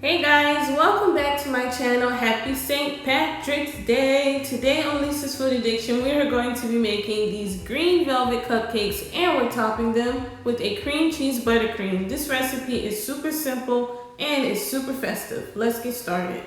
Hey guys, welcome back to my channel. Happy St. Patrick's Day. Today on Lisa's Food Addiction, we are going to be making these green velvet cupcakes and we're topping them with a cream cheese buttercream. This recipe is super simple and it's super festive. Let's get started.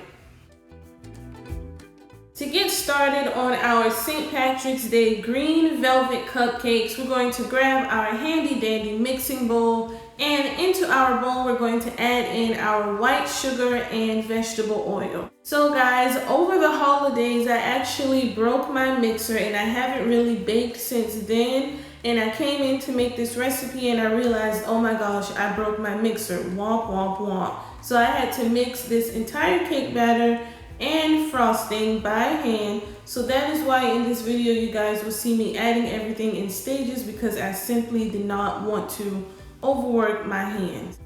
To get started on our St. Patrick's Day green velvet cupcakes, we're going to grab our handy dandy mixing bowl, and into our bowl we're going to add in our white sugar and vegetable oil. So guys, over the holidays I actually broke my mixer and I haven't really baked since then, and I came in to make this recipe and I realized, oh my gosh, I broke my mixer. Womp womp womp. So I had to mix this entire cake batter and frosting by hand. So that is why in this video you guys will see me adding everything in stages, because I simply did not want to overwork my hands.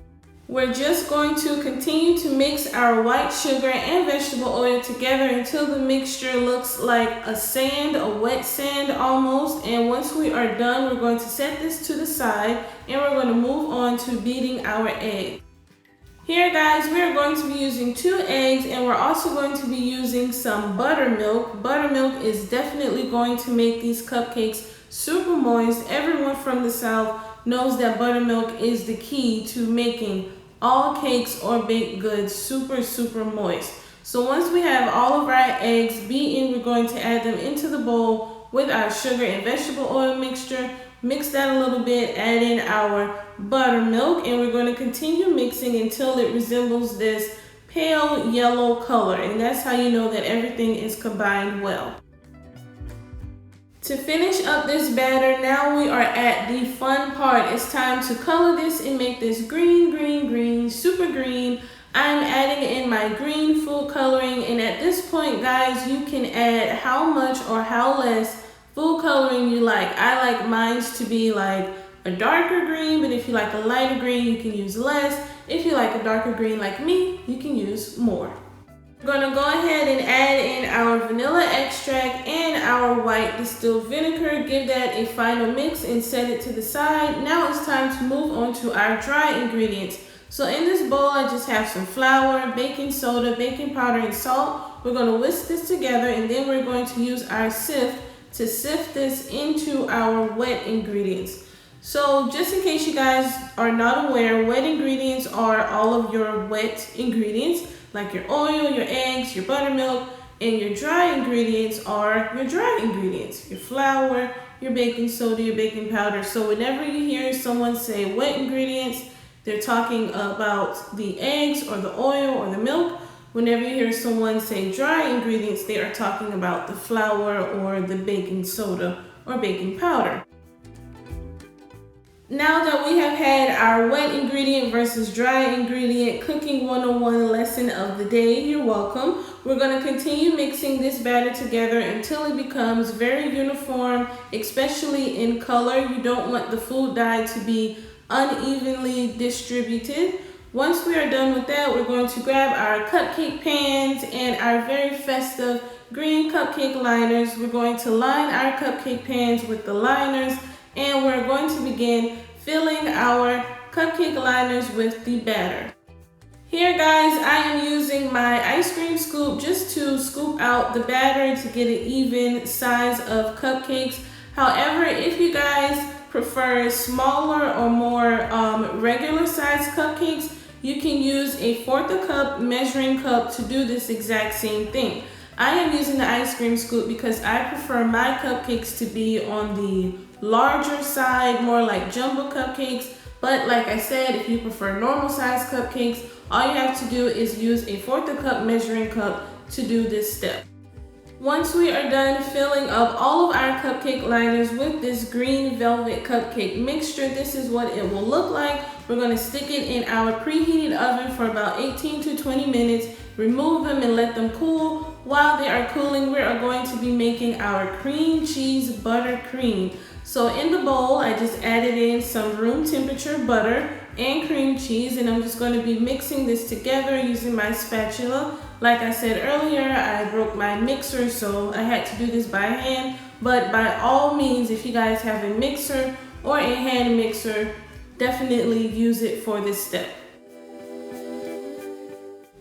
We're just going to continue to mix our white sugar and vegetable oil together until the mixture looks like a sand, a wet sand almost. And once we are done, we're going to set this to the side and we're going to move on to beating our egg. Here guys, we are going to be using 2 eggs and we're also going to be using some buttermilk. Buttermilk is definitely going to make these cupcakes super moist. Everyone from the South knows that buttermilk is the key to making all cakes or baked goods super moist. So once we have all of our eggs beaten, we're going to add them into the bowl with our sugar and vegetable oil mixture. Mix that a little bit, add in our buttermilk, and we're going to continue mixing until it resembles this pale yellow color, and that's how you know that everything is combined well. To finish up this batter, now we are at the fun part. It's time to color this and make this green, super green. I'm adding in my green food coloring, and at this point guys, you can add how much or how less food coloring you like. I like mine to be like a darker green, but if you like a lighter green, you can use less. If you like a darker green like me, you can use more. We're gonna go ahead and add in our vanilla extract and our white distilled vinegar. Give that a final mix and set it to the side. Now it's time to move on to our dry ingredients. So in this bowl, I just have some flour, baking soda, baking powder, and salt. We're gonna whisk this together and then we're going to use our sift to sift this into our wet ingredients. So just in case you guys are not aware, wet ingredients are all of your wet ingredients, like your oil, your eggs, your buttermilk, and your dry ingredients are your dry ingredients, your flour, your baking soda, your baking powder. So whenever you hear someone say wet ingredients, they're talking about the eggs or the oil or the milk. Whenever you hear someone say dry ingredients, they are talking about the flour or the baking soda or baking powder. Now that we have had our wet ingredient versus dry ingredient cooking 101 lesson of the day, you're welcome. We're going to continue mixing this batter together until it becomes very uniform, especially in color. You don't want the food dye to be unevenly distributed. Once we are done with that, we're going to grab our cupcake pans and our very festive green cupcake liners. We're going to line our cupcake pans with the liners, and we're going to begin filling our cupcake liners with the batter. Here guys, I am using my ice cream scoop just to scoop out the batter to get an even size of cupcakes. However, if you guys prefer smaller or more regular size cupcakes, you can use a 1/4 cup measuring cup to do this exact same thing. I am using the ice cream scoop because I prefer my cupcakes to be on the larger side, more like jumbo cupcakes. But like I said, if you prefer normal size cupcakes, all you have to do is use a 1/4 cup measuring cup to do this step. Once we are done filling up all of our cupcake liners with this green velvet cupcake mixture, this is what it will look like. We're going to stick it in our preheated oven for about 18 to 20 minutes, remove them and let them cool. While they are cooling, we are going to be making our cream cheese buttercream. So in the bowl, I just added in some room temperature butter and cream cheese, and I'm just going to be mixing this together using my spatula. Like I said earlier, I broke my mixer, so I had to do this by hand. But by all means, if you guys have a mixer or a hand mixer, definitely use it for this step.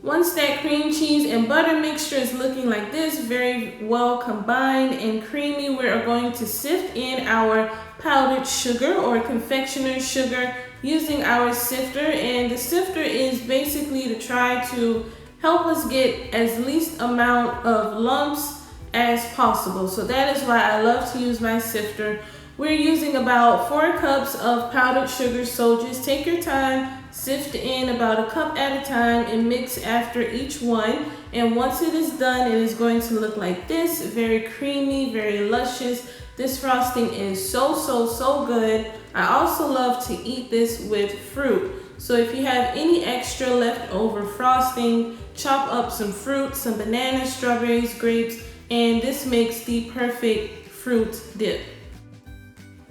Once that cream cheese and butter mixture is looking like this, very well combined and creamy, we are going to sift in our powdered sugar or confectioner's sugar using our sifter. And the sifter is basically to try to help us get as least amount of lumps as possible. So that is why I love to use my sifter. We're using about 4 cups of powdered sugar, so just take your time, sift in about a cup at a time and mix after each one. And once it is done, it is going to look like this, very creamy, very luscious. This frosting is so good. I also love to eat this with fruit. So if you have any extra leftover frosting, chop up some fruit, some bananas, strawberries, grapes, and this makes the perfect fruit dip.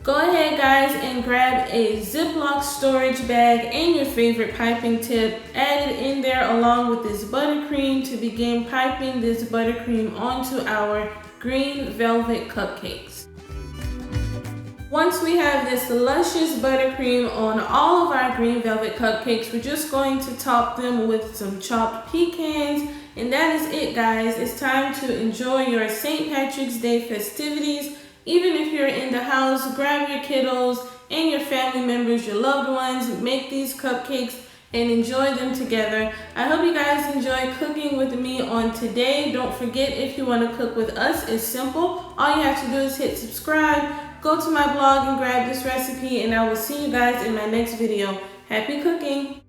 Go ahead guys and grab a Ziploc storage bag and your favorite piping tip. Add it in there along with this buttercream to begin piping this buttercream onto our green velvet cupcakes. Once we have this luscious buttercream on all of our green velvet cupcakes, we're just going to top them with some chopped pecans. And that is it guys. It's time to enjoy your St. Patrick's Day festivities. Even if you're in the house, grab your kiddos and your family members, your loved ones, make these cupcakes and enjoy them together. I hope you guys enjoy cooking with me on today. Don't forget, if you want to cook with us, it's simple. All you have to do is hit subscribe, go to my blog and grab this recipe, and I will see you guys in my next video. Happy cooking!